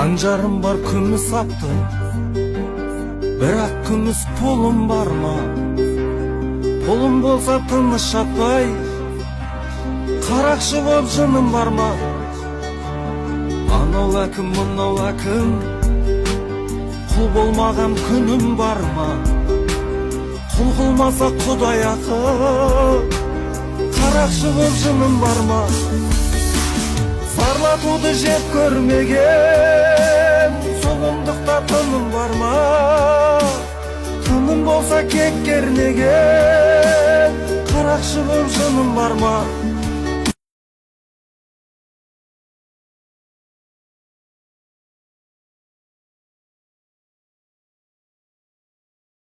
Қанжарым бар күміс апты, бірақ күміс пұлым бар ма? Пұлым болса тыныш жатпай, қарақшы боп жыным бар ма? Анау әкім, мынау әкім, құл болмаған күнім бар ма? Құл қылмаса құдай ақы, қарақшы боп жыным бар ма? Зарлатуды жеп көрмеген